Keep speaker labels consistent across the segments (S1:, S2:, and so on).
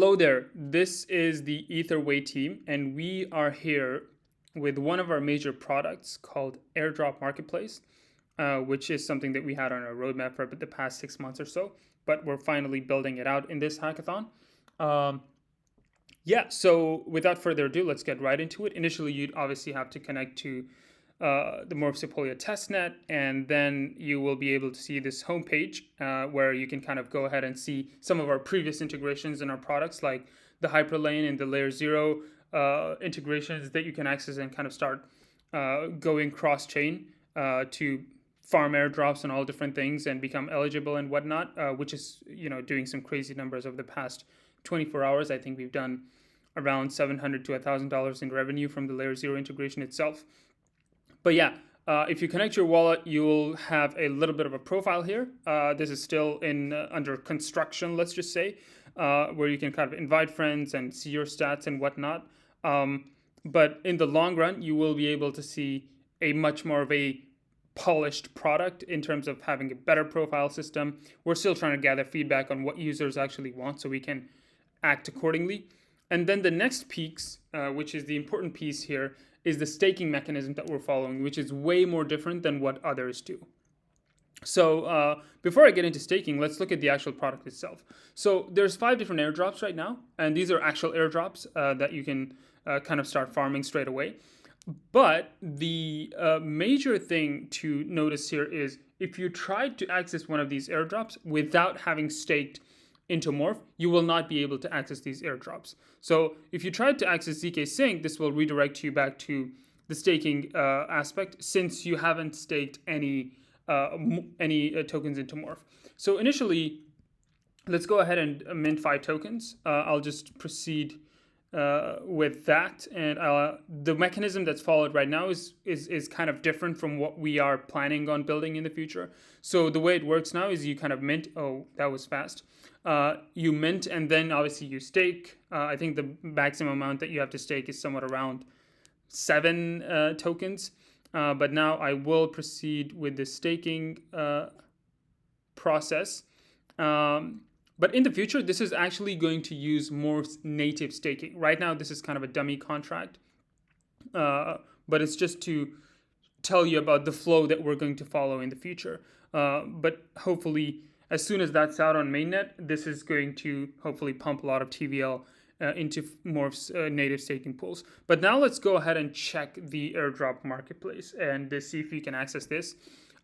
S1: Hello there. This is the Etherway team, and we are here with one of our major products called Airdrop Marketplace, which is something that we had on our roadmap for the past 6 months or so, but we're finally building it out in this hackathon. So without further ado, let's get right into it. Initially, you'd obviously have to connect to the Morph Sepolia testnet, and then you will be able to see this homepage where you can kind of go ahead and see some of our previous integrations in our products, like the Hyperlane and the Layer 0 integrations that you can access and kind of start going cross-chain to farm airdrops and all different things and become eligible and whatnot, which is, doing some crazy numbers over the past 24 hours. I think we've done around $700 to $1,000 in revenue from the Layer 0 integration itself. But yeah, if you connect your wallet, you'll have a little bit of a profile here. This is still under construction, let's just say, where you can kind of invite friends and see your stats and whatnot. But in the long run, you will be able to see a much more of a polished product in terms of having a better profile system. We're still trying to gather feedback on what users actually want so we can act accordingly. And then the next piece, which is the important piece here, is the staking mechanism that we're following, which is way more different than what others do. So before I get into staking, let's look at the actual product itself. So there's 5 different airdrops right now, and these are actual airdrops that you can kind of start farming straight away. But the major thing to notice here is if you tried to access one of these airdrops without having staked into Morph, you will not be able to access these airdrops. So if you tried to access ZK Sync, this will redirect you back to the staking aspect since you haven't staked any tokens into Morph. So initially, let's go ahead and mint 5 tokens. I'll just proceed with that, and the mechanism that's followed right now is kind of different from what we are planning on building in the future. So the way it works now is you kind of mint. Oh, that was fast. You mint, and then obviously you stake. I think the maximum amount that you have to stake is somewhat around 7 tokens. But now I will proceed with the staking process. But in the future, this is actually going to use Morph's native staking. Right now, this is kind of a dummy contract, but it's just to tell you about the flow that we're going to follow in the future. But hopefully, as soon as that's out on mainnet, this is going to hopefully pump a lot of TVL into Morph's native staking pools. But now let's go ahead and check the airdrop marketplace and see if you can access this.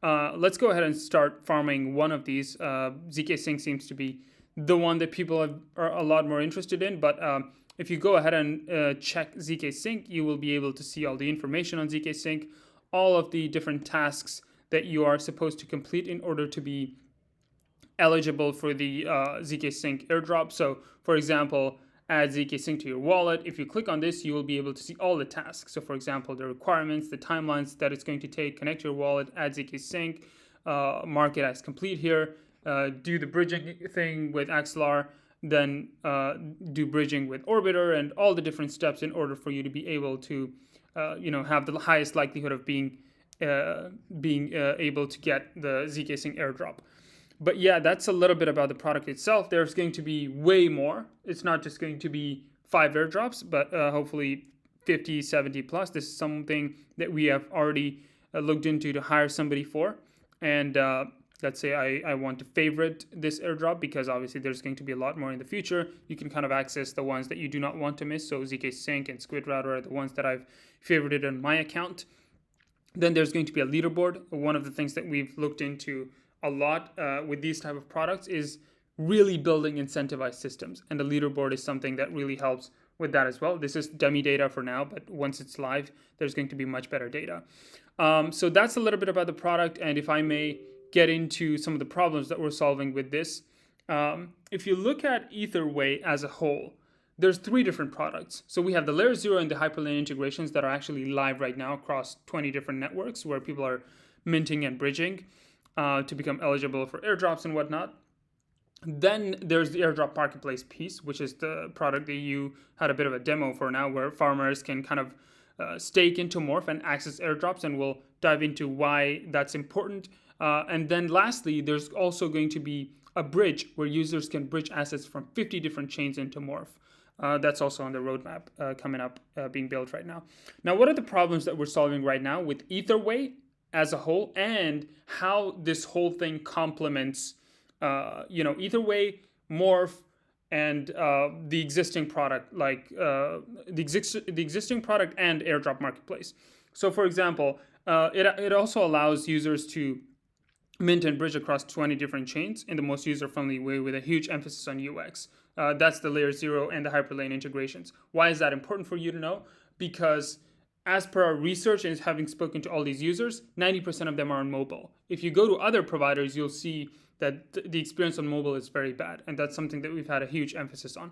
S1: Let's go ahead and start farming one of these. ZK Sync seems to be the one that people are a lot more interested in. But if you go ahead and check ZK Sync, you will be able to see all the information on ZK Sync, all of the different tasks that you are supposed to complete in order to be eligible for the ZK Sync airdrop. So, for example, add ZK Sync to your wallet. If you click on this, you will be able to see all the tasks. So, for example, the requirements, the timelines that it's going to take, connect your wallet, add ZK Sync, mark it as complete here, do the bridging thing with Axelar, then do bridging with Orbiter, and all the different steps in order for you to be able to, have the highest likelihood of being able to get the ZK Sync airdrop. But yeah, that's a little bit about the product itself. There's going to be way more. It's not just going to be 5 airdrops, but hopefully 50, 70 plus. This is something that we have already looked into to hire somebody for. And let's say I want to favorite this airdrop because obviously there's going to be a lot more in the future. You can kind of access the ones that you do not want to miss. So ZK Sync and Squid Router are the ones that I've favorited on my account. Then there's going to be a leaderboard. One of the things that we've looked into a lot with these type of products is really building incentivized systems, and the leaderboard is something that really helps with that as well. This is dummy data for now, but once it's live, there's going to be much better data. So that's a little bit about the product, and if I may get into some of the problems that we're solving with this. If you look at Etherway as a whole, there's 3 different products. So we have the Layer 0 and the Hyperlane integrations that are actually live right now across 20 different networks where people are minting and bridging to become eligible for airdrops and whatnot. Then there's the airdrop marketplace piece, which is the product that you had a bit of a demo for now, where farmers can kind of stake into Morph and access airdrops, and we'll dive into why that's important. And then lastly, there's also going to be a bridge where users can bridge assets from 50 different chains into Morph. That's also on the roadmap coming up, being built right now. Now, what are the problems that we're solving right now with Etherway as a whole, and how this whole thing complements, Etherway, Morph, and the existing product, like the existing product and Airdrop Marketplace. So, for example, it also allows users to mint and bridge across 20 different chains in the most user-friendly way with a huge emphasis on UX. That's the layer 0 and the Hyperlane integrations. Why is that important for you to know? Because as per our research and having spoken to all these users, 90% of them are on mobile. If you go to other providers, you'll see that the experience on mobile is very bad, and that's something that we've had a huge emphasis on.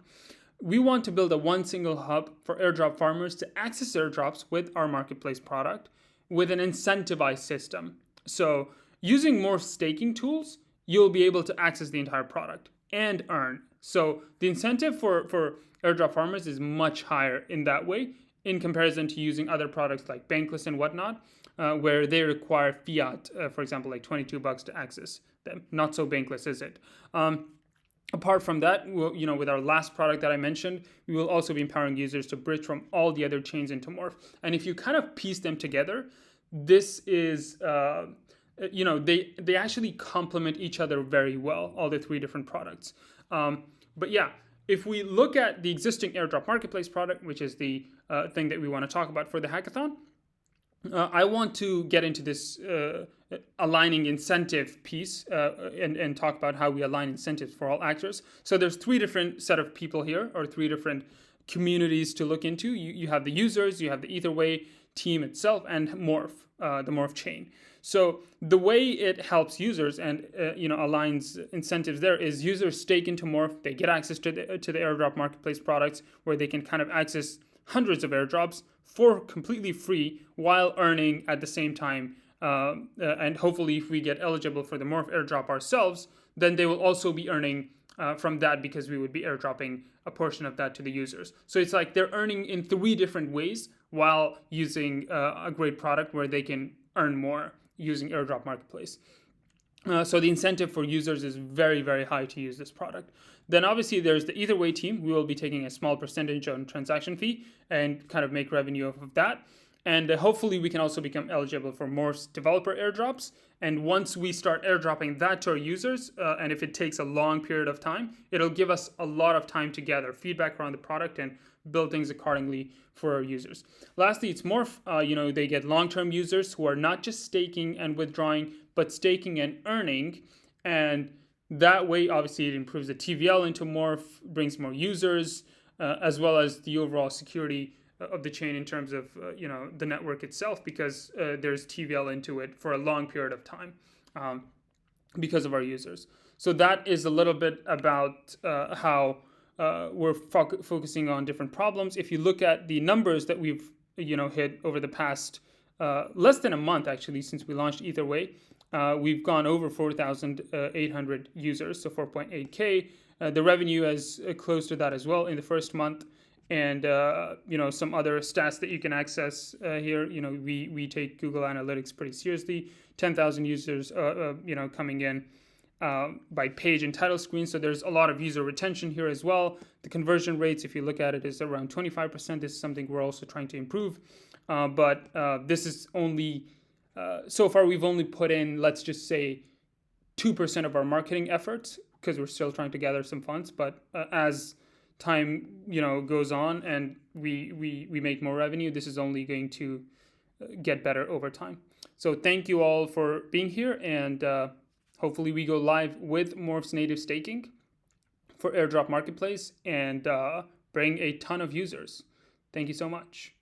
S1: We want to build a one single hub for airdrop farmers to access airdrops with our marketplace product with an incentivized system. So using more staking tools, you'll be able to access the entire product and earn. So the incentive for airdrop farmers is much higher in that way in comparison to using other products like Bankless and whatnot, where they require fiat, for example, like $22 to access them. Not so Bankless, is it? Apart from that, with our last product that I mentioned, we will also be empowering users to bridge from all the other chains into Morph. And if you kind of piece them together, this is, they actually complement each other very well, all the three different products. But yeah, if we look at the existing Airdrop Marketplace product, which is the thing that we want to talk about for the hackathon, I want to get into this aligning incentive piece and talk about how we align incentives for all actors. So there's three different set of people here, or three different communities to look into. You have the users, you have the Etherway team itself, and Morph, the Morph chain. So the way it helps users and aligns incentives there is users stake into Morph, they get access to the Airdrop Marketplace products where they can kind of access hundreds of airdrops for completely free while earning at the same time. And hopefully if we get eligible for the Morph airdrop ourselves, then they will also be earning from that, because we would be airdropping a portion of that to the users. So it's like they're earning in three different ways while using a great product where they can earn more using Airdrop Marketplace. So the incentive for users is very, very high to use this product. Then obviously there's the Etherway team. We will be taking a small percentage on transaction fee and kind of make revenue off of that. And hopefully we can also become eligible for Morph's developer airdrops. And once we start airdropping that to our users, and if it takes a long period of time, it'll give us a lot of time to gather feedback around the product and build things accordingly for our users. Lastly, it's Morph. They get long-term users who are not just staking and withdrawing, but staking and earning. And that way, obviously, it improves the TVL into Morph, brings more users, as well as the overall security of the chain in terms of the network itself, because there's TVL into it for a long period of time because of our users. So that is a little bit about how we're focusing on different problems. If you look at the numbers that we've hit over the past less than a month, actually, since we launched Etherway, we've gone over 4,800 users, so 4.8K. The revenue is close to that as well in the first month. And some other stats that you can access here. We take Google Analytics pretty seriously. 10,000 users coming in by page and title screen. So there's a lot of user retention here as well. The conversion rates, if you look at it, is around 25%. This is something we're also trying to improve. But this is only, so far we've only put in, let's just say, 2% of our marketing efforts, because we're still trying to gather some funds. But as time goes on and we make more revenue, this is only going to get better over time. So thank you all for being here, and hopefully we go live with Morph's native staking for Airdrop Marketplace and bring a ton of users. Thank you so much.